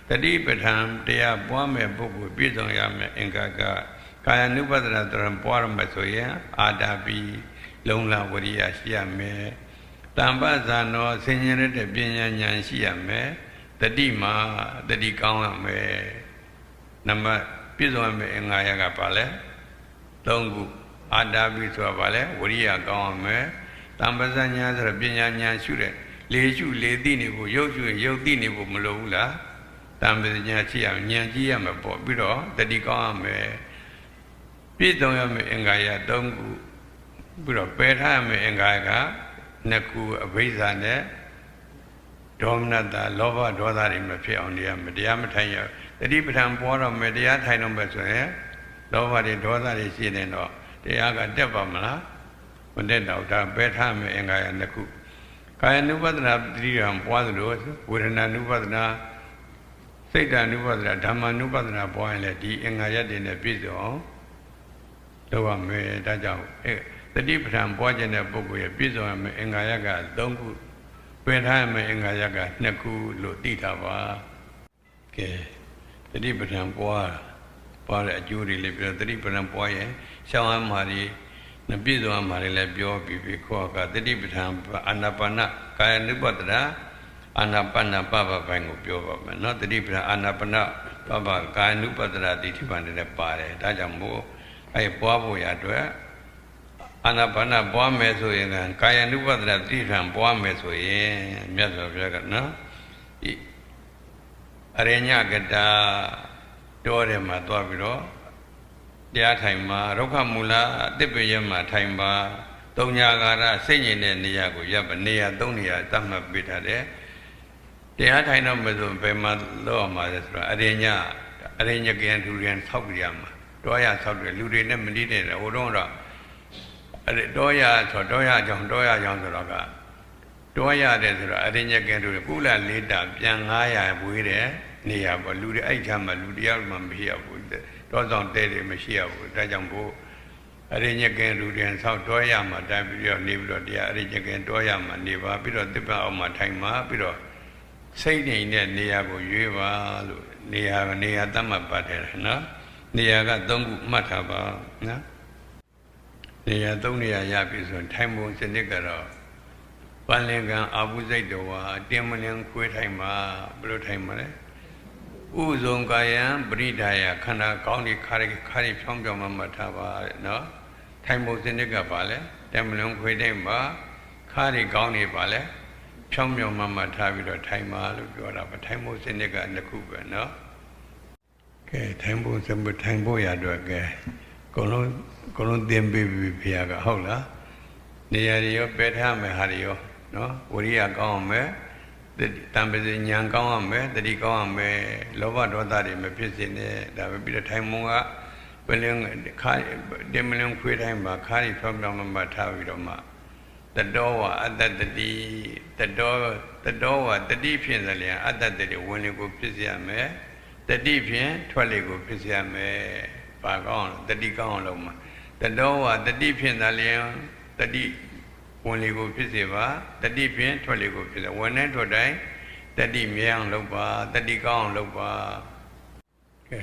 တတိပဋ္ဌာန်တရားပွားမဲ့ပုဂ္ဂိုလ်ပြည့်စုံရမယ်အင်္ဂါကကာယ ानु ပဒနာတရားပွားရမယ်ဆိုရင်အာတာပိလုံလဝရိယရှိရမယ်တမ္ပဇာနောဆင်ញင်တဲ့ပညာဉာဏ်ရှိရမယ်တတိမှာတတိကောင်းရမယ်နံပါတ်ပြည့်စုံရမယ်အင်္ဂါရကပါလဲ၃ခုအာတာပိဆိုတာပါလဲဝရိယကောင်းရမယ်တမ္ပဇာဉာဏ်ဆိုတော့ပညာဉာဏ်ရှုတဲ့လေရှုလေသိနေဖို့ရုပ်ရှုရုပ်သိနေဖို့မလိုဘူးလားတမ္ပဇာဉာဏ်ရှိရမယ်ဉာဏ်ကြီးရမယ်ပေါ့ပြီးတော့တတိကောင်းရမယ်ပြည့်စုံရမယ်အင်္ဂါရ၃ခုပြီးတော့ပယ်ထားရမယ်အင်္ဂါကနှစ်ခုအဘိဇာနဲ့ဒေါမနတာလောဘဒေါသတွေမဖြစ်အောင်နေရမယ်တရားမထိုင်ရတတိပဋ္ဌာန်ပွားတော့မယ်တရားထိုင်တော့မယ်ဆိုရင်လောဘတွေဒေါသတွေရှိနေတော့တရားကတက်ပါမလားမတက်တော့ဒါပယ်ထားမယ်အင်္ဂါရနှစ်ခုကာယ ानु ပဒနာတတိယံပွားသလိုဝေဒနာ ानु ပဒနာစိတ် ानु ပဒနာဓမ္မ ानु ပဒနာပွားရင်လည်းဒီအင်္ဂါရတွေနဲ့ပြည့်စုံအောင်လုပ်ရမယ်ဒါကြောင့်တတိပဋ္ဌာန်ပွားခြင်းတဲ့ပုဂ္ဂိုလ်ရဲ့ပြည့်စုံရမယ်အင်္ဂါရက၃ခုပယ်ထားရမယ်အင်္ဂါရက2ခုလို့သိတာပါကဲတတိပဋ္ဌာန်ပွားတဲ့အကျိုးတွေလည်းပြောတတိပဋ္ဌာန်ပွားရင်ရှောင်းအမှားတွေမပြည့်စုံအမှားတွေလည်းပြောပြီးခေါ်ကတတိပဋ္ဌာန်အာနာပါနကာယ ानु ပဒနာအာနာပါနပပပိုင်းကိုပြောပါမယ်နော်တတိပဋ္ဌာန်အာနာပါနပပကာယ ानु ပဒနာတိဋ္ဌိပန်တွေလည်းပါတယ်ဒါကြောင့်မို့ပွားဖို့ရအတွက်အာနာပါနပွားမယ်ဆိုရင်ကာယ ानु ပဒနာတိဋ္ဌာန်ပွားမယ်ဆိုရင်မြတ်စွာဘုရားကနော်အရိညကတာတောထဲမှာသွားပြီးတော့တရားထိုင်မှာရုက္ခမူလအတိပယမှာထိုင်ပါသုံးညာကာရစိတ်ငြိမ်တဲ့နေရာကိုရပ်ပါနေရာ၃နေရာသတ်မှတ်ပေးထားတယ်တရားထိုင်တော့မယ်ဆိုဘယ်မှာလောက်အောင်ပါလဲဆိုတော့အရိညကံထူရန်ဆောက်ကြရမှာတောရဆောက်တယ်လူတွေနဲ့မနည်းတဲ့ဟိုတော့တောရဆိုတောရကြောင့်ဆိုတော့ကတောရတယ်ဆိုတော့အရိညကံထူကုလလေးတာပြန်900ဝေးတဲ့နေရာပေါ့လူတွေအဲ့ချမ်းမှာလူတရားမှမရှိရဘူးတောဆောင်တဲတွေမရှိရဘူးဒါကြောင့်ဘို့အရိညကံလူတွေဆောက်တောရမှာတိုင်ပြီးတော့နေပြီးတော့တရားအရိညကံတောရမှာနေပါပြီးတော့သစ္စာအောင်မှာထိုင်ပါပြီးတော့စိတ်နေတဲ့နေရာကိုရွေးပါလို့နေရာသတ်မှတ်ပါတယ်နော်နေရာက3ခုမှတ်ထားပါနော်နေရာ3နေရာရပြီဆိုရင်ထိုင်ပုံစနစ်ကတော့ပန်လင်ကံအာဟုစိတ်တော်ဟာတင်မလင်ခွေးထိုင်ပါဘယ်လိုထိုင်မှာလဲဥဇုံကာယံပရိဒါယခန္ဓာကောင်းဒီခါရီဖြောင်းပြောင်းမှတ်ထားပါနော်ထိုင်ပုံစနစ်ကပါလဲတင်မလင်ခွေးထိုင်ပါခါရီကောင်းနေပါလဲဖြောင်းပြောင်းမှတ်ထားပြီးတော့ထိုင်ပါလို့ပြောတာပါထိုင်ပုံစနစ်က2ခုပဲနော်ကဲထိုင်ပုံစံထိုင်ဖို့ရတော့ကဲအကုန်လုံးသင်ပေးပြီဘုရားကဟုတ်လားနေရာတွေရောပယ်ထားမယ်ဟာတွေရောနော်ဝရိယကောင်းအောင်မယ်တံပဇဉာဏ်ကောင်းအောင်မယ်တတိကောင်းအောင်မယ်လောဘဒေါသတွေမဖြစ်စေနဲ့ဒါပဲပြီးတော့ထိုင်ပုံကပလင်ခါတင်မလင်ခွေးတိုင်းမှာခါရီဖြောင်းပြောင်းမှထားပြီးတော့မှတတောဝအတ္တတတိတတောဝတတိဖြင့်ဆိုရင်အတ္တတတိဝင်လေကိုဖြစ်စေရမယ်တတိဖြင့်ထွက်လေကိုဖြစ်စေရမယ်ပါကောင်းတတိကောင်းအောင်လုပ်မှာတတောဝတတိဖြင့်ဆိုရင်တတိဝင်လေကိုဖြစ်စေပါတတိဖြင့်ထွက်လေကိုဖြစ်စေဝင်နဲ့ထွက်တိုင်းတတိမြဲအောင်လုပ်ပါတတိကောင်းအောင်လုပ်ပါကဲ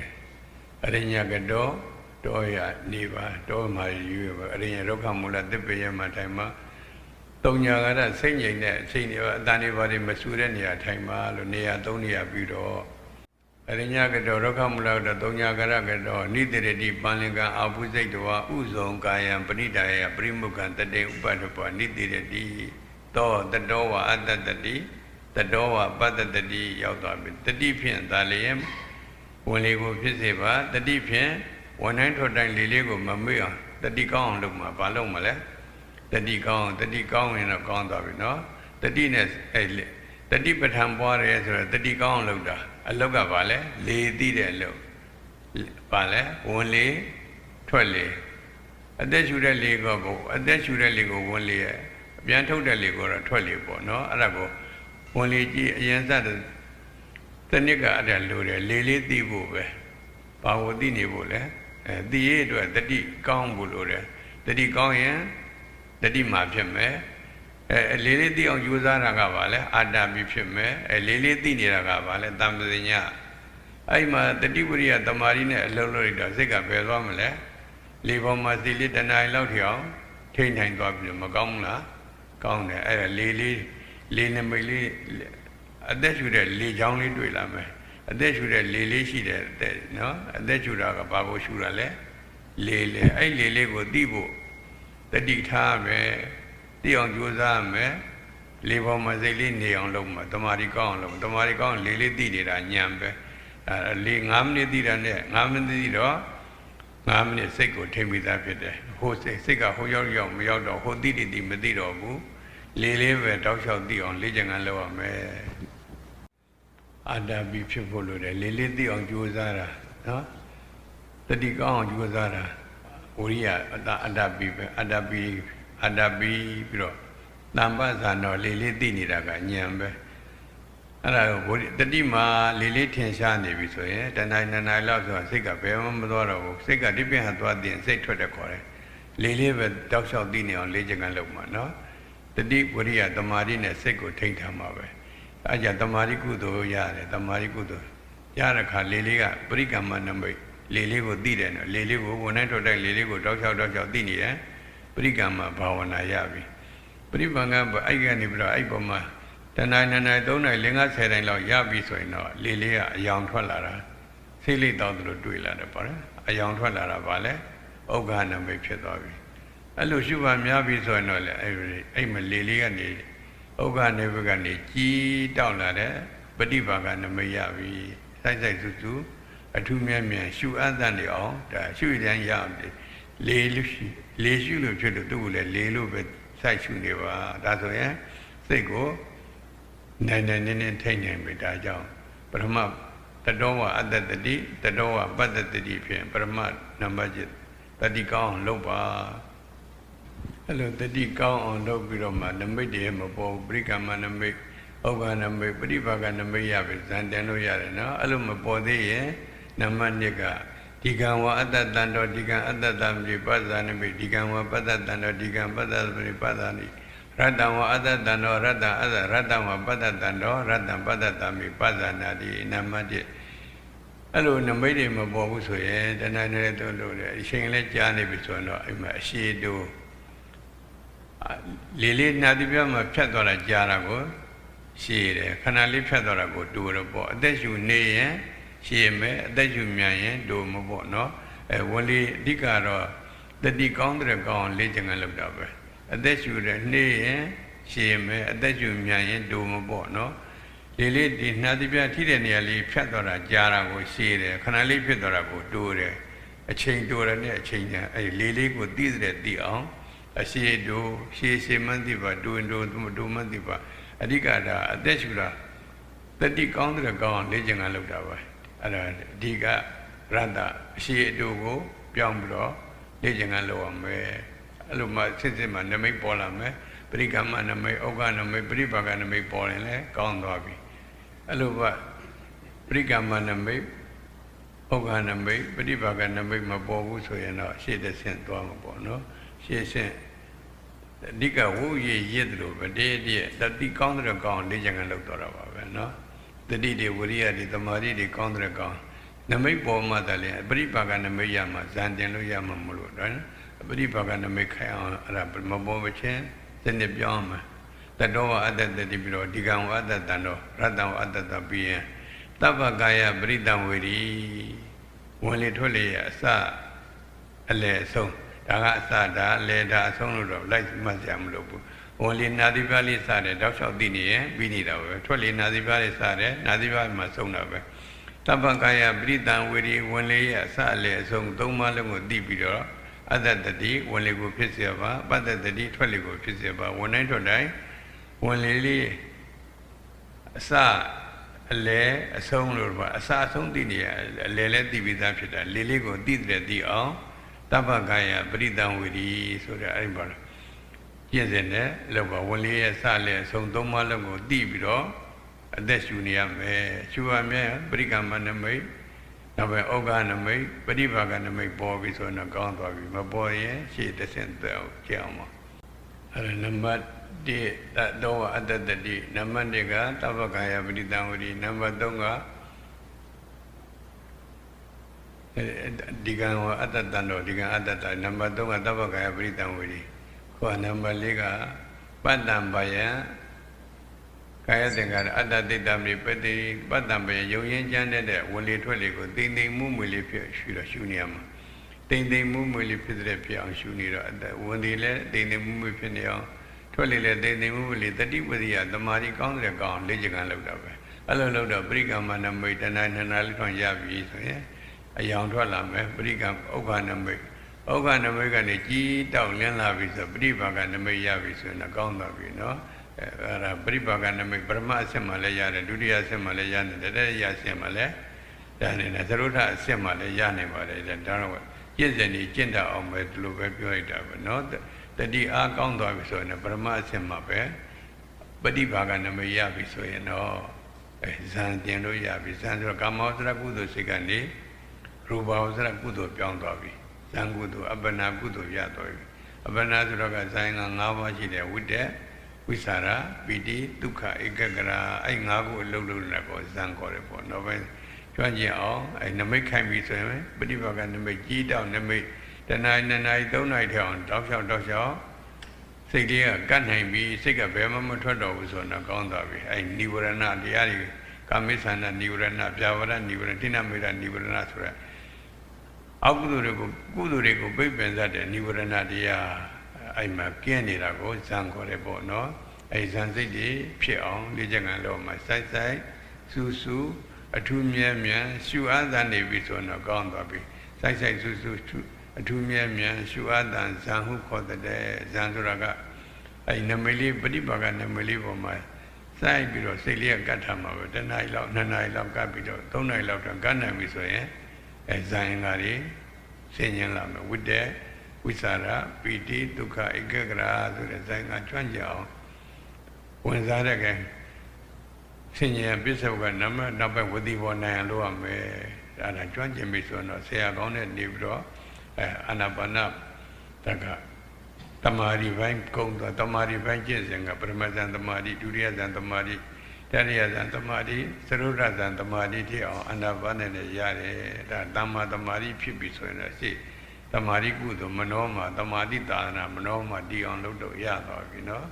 အရိညကတော့ရနေပါတောမှာရွေးပါအရိညဒုက္ခမူလသစ္ပေယမှာထိုင်မှာတုံညာကရစိတ်ငြိမ်တဲ့အချိန်တွေအတန်တွေဘာတွေမဆူတဲ့နေရာထိုင်ပါလို့နေရာ3နေရာပြီးတော့အရိညကတော့ဒုက္ခမူလကတော့တုံညာကရကတော့နိတရတိပန်လင်္ကအာဟုစိတ်တော်ဥဇုံကာယံပရိဒါယပရိမုခံတတေဥပတ္တပနိတရတိသောတတောဝအတ္တတတိတတောဝပတ္တတတိရောက်သွားပြီတတိဖြင့်သာလျင်ဝင်လေကိုဖြစ်စေပါတတိဖြင့်ဝန်တိုင်းထွက်တိုင်းလေလေးကိုမမေ့အောင်တတိကောင်းအောင်လုပ်မှာဘာလုပ်မလဲတတိကောင်းရင်တော့ကောင်းသွားပြီနော်တတိနဲ့တတိပဋ္ဌာန်ပွားတယ်ဆိုတော့တတိကောင်းအောင်လုပ်တာအလောက်ကဘာလဲလေသိတဲ့အလုပ်ဘာလဲဝင်လေထွက်လေအသက်ရှူတဲ့လေကိုဝင်လေရဲ့အပြန်ထုတ်တဲ့လေကိုတော့ထွက်လေပေါ့နော်အဲ့ဒါကိုဝင်လေကြည့်အရင်စတဲ့တနစ်ကအဲ့ဒါလိုတယ်လေလေးသိဖို့ပဲဘာကိုသိနေဖို့လဲသိရအတွက်တတိကောင်းဖို့လိုတယ်တတိကောင်းရင်တတိမှာဖြစ်မယ်လေးလေးသိအောင်ယူစားတာကပါလဲအာတ္တပြီးဖြစ်မယ်လေးလေးသိနေတာကပါလဲတမ္ပဇည အဲ့မှာတတိဝရိယတမာရီနဲ့အလုံးလုံးလိုက်တော့စိတ်ကဘယ်သွားမလဲလေပေါ်မှာစီလေးတဏှာလောက်ထအောင်ထိန်နိုင်သွားပြီမကောင်းဘူးလားကောင်းတယ်အဲ့ဒါလေနမိတ်လေးအသက်ရှူတဲ့လေချောင်းလေးတွေ့လာမယ်အသက်ရှူတဲ့လေလေးရှိတယ်တဲ့နော်အသက်ရှူတာကဘာကိုရှူတာလဲလေအဲ့လေလေးကိုသိဖို့တတိထားမယ်သိအောင်ကြိုးစားမယ်လေပေါ်မှာစိတ်လေးနေအောင်လုပ်မှာတမာရီကောင်းအောင်လုပ်တမာရီကောင်းလေလေးသိနေတာညံပဲလေ9မိနစ်သိတာနဲ့9မိနစ်သိတော့9မိနစ်စိတ်ကိုထိမ့်ပြီးသားဖြစ်တယ်ဟိုစိတ်ကဟိုရောက်မရောက်တော့ဟိုသိမသိတော့ဘူးလေလေးပဲတောက်လျှောက်သိအောင်လေ့ကျင့်ခန်းလုပ်ရမယ်အာတာပီဖြစ်ဖို့လိုတယ်လေလေးသိအောင်ကြိုးစားတာနော်တတိကောင်းအောင်ကြိုးစားတာဝိရိယအာတာပီပဲအာတာပီပြီးတော့တမ္ပဇာနောလေလေးသိနေတာကဉာဏ်ပဲအဲ့ဒါကိုတတိမှာလေလေးထင်ရှားနေပြီဆိုရင်တဏှာနှစ်နာရီလောက်ဆိုစိတ်ကဘယ်မှမသွားတော့ဘူးစိတ်ကဒီပြင်ဟာသွားတင်စိတ်ထွက်တယ်ခေါ်တယ်လေလေးပဲတောက်လျှောက်သိနေအောင်လေ့ကျင့်ခန်းလုပ်မှာနော်တတိဝရိယတမာရီနဲ့စိတ်ကိုထိန်းထားမှာပဲအဲကြတမာရီကုသိုလ်ရတယ်တမာရီကုသိုလ်ရတဲ့ခါလေလေးကပရိကမ္မနမိတ်လေလေးကိုသိတယ်နော်လေလေးကိုဝန်နဲ့ထွက်တဲ့လေလေးကိုတောက်လျှောက်သိနေတယ်ပရိကမ္မဘာဝနာရပြီပရိပံကအဲ့ကနေပြီးတော့အဲ့ပေါ်မှာတဏှာနှစ်နာရီ3နာရီ5 10တိုင်းလောက်ရပြီဆိုရင်တော့လေလေးကအယောင်ထွက်လာတာစိတ်လေးတောက်သလိုတွေ့လာတယ်ပေါ့နော်အယောင်ထွက်လာတာဗာလဲဥက္ကနမိတ်ဖြစ်သွားပြီအဲ့လိုရှုပါများပြီဆိုရင်တော့လေအဲ့မလေလေးကနေဥက္ကနိဗ္ဗာန်ကနေကြီးတောက်လာတဲ့ပฏิပါကနမိတ်ရပြီစိုက်စုအထူးမြတ်ရှုအပ်တဲ့အောင်ဒါရှုရန်ရအောင်လေရှုလို့ဖြစ်လို့သူ့ကိုလည်းလေလို့ပဲစိုက်ရှုနေပါဒါဆိုရင်စိတ်ကိုနိုင်ထိတ်နိုင်ပြီဒါကြောင့်ပထမတတောဝအတ္တတတိတတောဝပတ္တတတိဖြင့်ပထမနံပါတ်7တတိကောင်းလုပ်ပါအဲ့လိုတတိကောင်းအောင်လုပ်ပြီးတော့မှနမိတ်တွေမပေါ်ပရိကမ္မနမိတ်ဩဃနမိတ်ပฏิပါကနမိတ်ရပြီဇန်တင်လို့ရတယ်နော်အဲ့လိုမပေါ်သေးရင်နံပါတ်1ကဒီကံဝအတ္တတံတော်ဒီကံအတ္တတံပိပဇာနမိဒီကံဝပတ္တတံတော်ဒီကံပတ္တပိပဇာနိရတ္တဝအတ္တတံတော်ရတ္တဝပတ္တတံတော်ရတ္တပတ္တတံပိပဇာနာတိနမတ္တိအဲ့လိုနမိတ်တွေမပေါ်ဘူးဆိုရင်တဏှာနဲ့တုံးလို့လေအချိန်လေးကြာနေပြီဆိုတော့အဲ့မှာအရှိတူလေးနာတိပြမှာဖြတ်သွားတာကြာတာကိုရှည်တယ်ခဏလေးဖြတ်သွားတာကိုတူတော့ပေါ့အသက်ရှူနေရင်ရှည်မယ်အသက်ရှူမြန်ရင်တူမပေါ့နော်ဝန်လေးအဓိကတော့တတိကောင်းတဲ့ကောင်းလေ့ကျင့်ခန်းလုပ်တာပဲအသက်ရှူတဲ့နေရင်ရှည်မယ်အသက်ရှူမြန်ရင်တူမပေါ့နော်လေးဒီနှာတိပြထိတဲ့နေရာလေးဖြတ်သွားတာကြာတာကိုရှည်တယ်ခဏလေးဖြစ်သွားတာကိုတူတယ်အချိန်တူတယ်နဲ့အချိန်ညာလေးကိုသိတဲ့သိအောင်အရှိတူရှည်မှန်းသိပါတူမှန်းသိပါအဓိကဒါအသက်ရှူတာတတိကောင်းတဲ့ကောင်းလေ့ကျင့်ခန်းလုပ်တာပဲအဲ့ဒါအဓိကရတ္တအရှိတူကိုပြောင်းပြီးတော့လေ့ကျင့်ခန်းလုပ်ရမယ်အဲ့လိုမှစစ်မှနမိတ်ပေါ်လာမယ်ပရိကမ္မနမိတ်ဩဃနမိတ်ပရိပါကနမိတ်ပေါ်ရင်လည်းကောင်းသွားပြီအဲ့လိုပါပရိကမ္မနမိတ်ဩဃနမိတ်ပရိပါကနမိတ်မပေါ်ဘူးဆိုရင်တော့ရှေ့တစ်ဆင့်သွားမှာပေါ့နော်ရှေ့ဆင့်အဓိကဝုရည်တယ်လို့ပဲတတိကောင်းတဲ့ကောင်းလေ့ကျင့်ခန်းလုပ်တော့တာပါပဲနော်တတိတွေဝိရိယတွေတမာတိတွေကောင်းတဲ့ကောင်းနမိတ်ပေါ်မှတည်းပရိပါကနမိတ်ရမှာဇန်တင်လို့ရမှာမလို့နော်ပရိပါကနမိတ်ခိုင်အောင်အဲ့ဒါမပေါ်မချင်းစနစ်ပြောင်းမှာတတောဝအတ္တတတိပြီးတော့ဒီကံဝအတ္တတံတော့ရတ္တဝအတ္တတပြီးရင်တပ္ပကာယပရိတံဝေရီဝင်လေထွက်လေအစအလယ်အဆုံးဒါကအစဒါလေဒါအဆုံးလို့တော့လိုက်မှတ်ကြမလို့ဘူးဝင်လေနာသီပါလေးစတယ်တောက်လျှောက်သိနေရင်ပြီးနေတာပဲထွက်လေနာသီပါလေးစတယ်နာသီပါမှာဆုံးတာပဲတပ္ပကာယပရိတံဝေရီဝင်လေအစအလယ်အဆုံးသုံးပါးလုံးကိုသိပြီးတော့အတ္တတတိဝင်လေကိုဖြစ်စေပါပတ္တတတိထွက်လေကိုဖြစ်စေပါဝင်တိုင်းထွက်တိုင်းဝင်လေလေးအစအလဲအဆုံးလို့ပါအစအဆုံးသိနေရအလဲလဲသိပြီးသားဖြစ်တာလေးလေးကိုသိတဲ့သိအောင်တပ္ပကာယပရိတံဝေရီဆိုတဲ့အဲ့ဒီပါပြည့်စင်တဲ့လောက်ပါဝင်လေးရဲ့စလဲအဆုံးသုံးပါးလုံးကိုသိပြီးတော့အသက်ရှူနေရမယ်ရှူရမယ်ပရိကမ္မနမိတ်နောက်ပဲဩဃနမိတ်ပฏิပါကနမိတ်ပေါ်ပြီဆိုတော့ကောင်းသွားပြီမပေါ်ရင်ရှေ့တစ်ဆင့်တော့ကြအောင်ပါအဲ့ဒါနံပါတ်1တတောဝအတ္တတတိနံပါတ်2ကတပ္ပကာယပရိတံဝေရီနံပါတ်3က ဒီကံဝအတ္တတန်တော်ဒီကံအတ္တတနံပါတ်3ကသဗ္ဗကာယပရိတံဝေဒီခေါ်နံပါတ်4ကပတ္တံပယံကာယသင်္ကာရအတ္တတိတ္တမိပတိပတ္တံပယံယုံရင်ကျမ်းတဲ့ဝင်လေထွက်လေကိုတိမ်တိမ်မှုမွေလေးဖြစ်ရှုနေရမှာတိမ်တိမ်မှုမွေလေးဖြစ်တဲ့ဖြစ်အောင်ရှုနေတော့ဝင်လေလည်းတိမ်တိမ်မှုမွေဖြစ်နေအောင်ထွက်လေလည်းတိမ်တိမ်မှုမွေလေးတတိပတိယသမာဓိကောင်းတဲ့ကောင်းလေ့ကျင့်လောက်တာပဲအဲ့လိုလောက်တော့ပရိကမ္မနမိတ်တဏှာနှစ်နာလေးထွန်ရပြီဆိုရင်အယောင်ထွက်လာမယ်ပရိကံဥက္ခနမိတ်ဥက္ခနမိတ်ကနေကြီးတောက်လင်းလာပြီဆိုပရိပါကနမိတ်ရပြီဆိုရင်ကောင်းသွားပြီနော်အဲ့ဒါပရိပါကနမိတ်ပရမအစစ်မှလည်းရတယ်ဒုတိယအစစ်မှလည်းရတယ်တတိယအစစ်မှလည်းဒါနဲ့သရုဒ္ဓအစစ်မှလည်းရနိုင်ပါတယ်ဒါတော့ပြည့်စင်နေကျင့်တတ်အောင်ပဲဒီလိုပဲပြောလိုက်တာပဲနော်တတိအားကောင်းသွားပြီဆိုရင်ပရမအစစ်မှပဲပရိပါကနမိတ်ရပြီဆိုရင်တော့ဇန်တင်လို့ရပြီဇန်ဆိုတော့ကာမောစရကုသိုလ်စိတ်ကနေရူပဝစရကုသိုလ်ပြောင်းသွားပြီဇန်ကုသိုလ်အပ္ပနာကုသိုလ်ရသွားပြီအပ္ပနာဆိုတော့ကဇန်က၅ပါးရှိတယ်ဝိတ္တဝိသရာပိတိဒုက္ခဧကဂရာအဲ့၅ခုအလုံးလုံးနဲ့ပေါ့ဇန်ခေါ်တယ်ပေါ့တော့ပဲကျွမ်းကျင်အောင်အဲ့နမိတ်ခိုင်ပြီဆိုရင်ပฏิဘာကနမိတ်ကြီးတောင်နမိတ်တဏှာ2နာရီ3နာရီထောင်တောက်လျှောက်စိတ်လေးကကတ်နိုင်ပြီစိတ်ကဘယ်မှမထွက်တော့ဘူးဆိုတော့ကောင်းသွားပြီအဲ့နိဝရဏတရားတွေကာမိသန္နနိဝရဏပြာဝရနိဝရဏတိဏမေရနိဝရဏဆိုရအောက်ကုသိုလ်တွေကိုပြိပင်စားတဲ့နိဝရဏတရားအဲ့မှာကျင်းနေတာကိုဇံခေါ်တယ်ပေါ့နော်အဲ့ဇံစိတ်တွေဖြစ်အောင်လေ့ကျင့်ကြလို့မှစိုက်စူးစူးအထူးမြဲမြံရှုအားသန်နေပြီဆိုတော့ကောင်းသွားပြီစိုက်စူးစူးအထူးမြဲမြံရှုအားသန်ဇံဟုခေါ်တဲ့ဇံဆိုတာကအဲ့နမိတ်လေးပฏิပါကနမိတ်လေးပေါ်မှာစိုက်ပြီးတော့စိတ်လေးကကတ်ထားမှာပဲ1နာရီလောက်2နာရီလောက်ကပ်ပြီးတော့3နာရီလောက်တော့ကတ်နိုင်ပြီဆိုရင်အဲ့ဇံရင်္ဂါတွေဆင်ញင်လာမယ်ဝိတ္တဝိသရာပိတိဒုက္ခဧကဂရာဆိုတဲ့ဇံကကျွမ်းကြအောင်ဝင်စားတဲ့ကဲဆင်ញင်ပစ္စုပန်နမနောက်ပဲဝတိဘောနိုင်အောင်လုပ်ရမယ်အဲ့ဒါကျွမ်းကျင်ပြီဆိုတော့ဆရာကောင်းတဲ့နေပြီးတော့အာနာပါနတကတမာရီပိုင်းကုံတော့တမာရီပိုင်းကျင့်စဉ်ကပရမဇန်တမာရီဒုတိယဇန်တမာရီတတိယဇန်တမာရီသရုဒ္ဓဇန်တမာရီထိအောင်အာနာပါနနဲ့ရတယ်ဒါတမ္မာတမာရီဖြစ်ပြီဆိုရင်တော့ရှိတမာရီကုသိုလ်မနောမှာတမာတိသာသနာမနောမှာတည်အောင်လုပ်တော့ရသွားပြီနော်